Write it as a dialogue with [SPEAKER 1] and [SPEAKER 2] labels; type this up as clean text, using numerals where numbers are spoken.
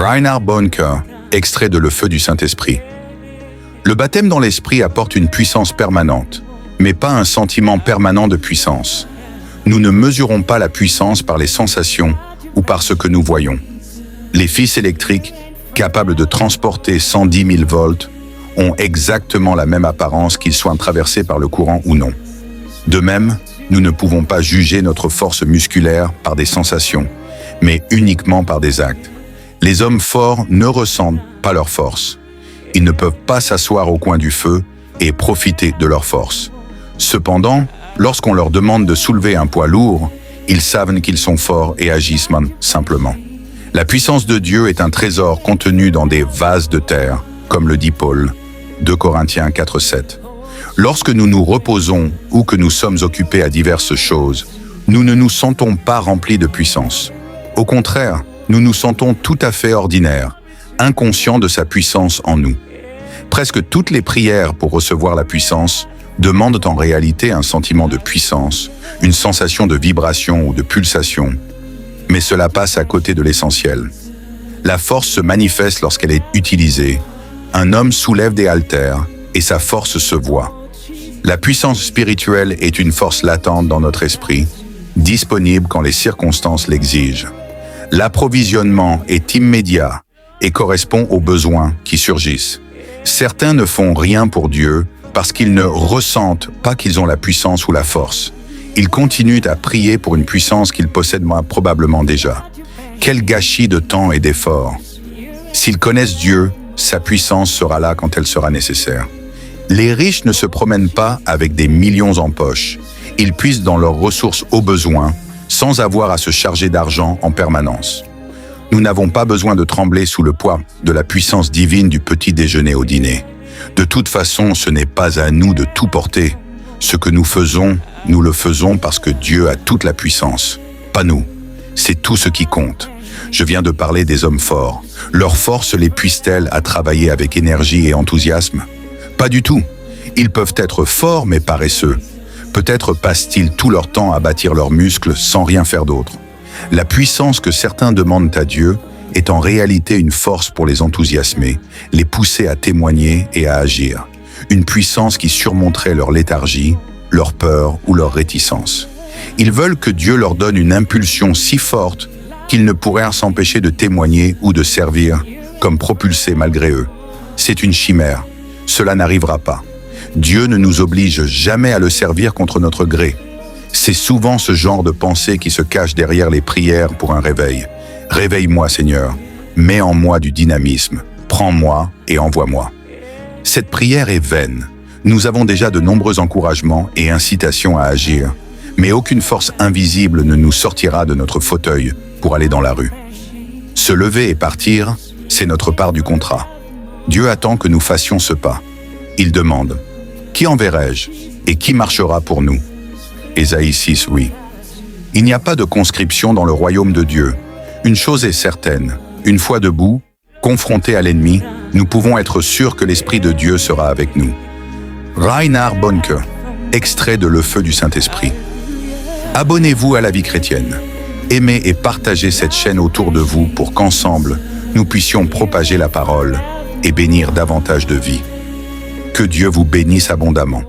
[SPEAKER 1] Reinhard Bonnke, extrait de Le Feu du Saint-Esprit. Le baptême dans l'Esprit apporte une puissance permanente, mais pas un sentiment permanent de puissance. Nous ne mesurons pas la puissance par les sensations ou par ce que nous voyons. Les fils électriques, capables de transporter 110 000 volts, ont exactement la même apparence qu'ils soient traversés par le courant ou non. De même, nous ne pouvons pas juger notre force musculaire par des sensations, mais uniquement par des actes. Les hommes forts ne ressentent pas leur force. Ils ne peuvent pas s'asseoir au coin du feu et profiter de leur force. Cependant, lorsqu'on leur demande de soulever un poids lourd, ils savent qu'ils sont forts et agissent simplement. La puissance de Dieu est un trésor contenu dans des vases de terre, comme le dit Paul, 2 Corinthiens 4:7. Lorsque nous nous reposons ou que nous sommes occupés à diverses choses, nous ne nous sentons pas remplis de puissance. Au contraire, nous nous sentons tout à fait ordinaires, inconscients de sa puissance en nous. Presque toutes les prières pour recevoir la puissance demandent en réalité un sentiment de puissance, une sensation de vibration ou de pulsation, mais cela passe à côté de l'essentiel. La force se manifeste lorsqu'elle est utilisée. Un homme soulève des haltères et sa force se voit. La puissance spirituelle est une force latente dans notre esprit, disponible quand les circonstances l'exigent. L'approvisionnement est immédiat et correspond aux besoins qui surgissent. Certains ne font rien pour Dieu parce qu'ils ne ressentent pas qu'ils ont la puissance ou la force. Ils continuent à prier pour une puissance qu'ils possèdent probablement déjà. Quel gâchis de temps et d'efforts! S'ils connaissent Dieu, sa puissance sera là quand elle sera nécessaire. Les riches ne se promènent pas avec des millions en poche. Ils puisent dans leurs ressources au besoin, sans avoir à se charger d'argent en permanence. Nous n'avons pas besoin de trembler sous le poids de la puissance divine du petit déjeuner au dîner. De toute façon, ce n'est pas à nous de tout porter. Ce que nous faisons, nous le faisons parce que Dieu a toute la puissance, pas nous. C'est tout ce qui compte. Je viens de parler des hommes forts. Leur force les puise-t-elle à travailler avec énergie et enthousiasme? Pas du tout. Ils peuvent être forts mais paresseux. Peut-être passent-ils tout leur temps à bâtir leurs muscles sans rien faire d'autre. La puissance que certains demandent à Dieu est en réalité une force pour les enthousiasmer, les pousser à témoigner et à agir. Une puissance qui surmonterait leur léthargie, leur peur ou leur réticence. Ils veulent que Dieu leur donne une impulsion si forte qu'ils ne pourraient s'empêcher de témoigner ou de servir comme propulsés malgré eux. C'est une chimère. Cela n'arrivera pas. Dieu ne nous oblige jamais à le servir contre notre gré. C'est souvent ce genre de pensée qui se cache derrière les prières pour un réveil. Réveille-moi, Seigneur. Mets en moi du dynamisme. Prends-moi et envoie-moi. Cette prière est vaine. Nous avons déjà de nombreux encouragements et incitations à agir, mais aucune force invisible ne nous sortira de notre fauteuil pour aller dans la rue. Se lever et partir, c'est notre part du contrat. Dieu attend que nous fassions ce pas. Il demande « Qui enverrai-je et qui marchera pour nous ?» Ésaïe 6, oui. Il n'y a pas de conscription dans le royaume de Dieu. Une chose est certaine, une fois debout, confrontés à l'ennemi, nous pouvons être sûrs que l'Esprit de Dieu sera avec nous. Reinhard Bonnke, extrait de Le Feu du Saint-Esprit. Abonnez-vous à la vie chrétienne. Aimez et partagez cette chaîne autour de vous pour qu'ensemble, nous puissions propager la parole et bénir davantage de vies. Que Dieu vous bénisse abondamment.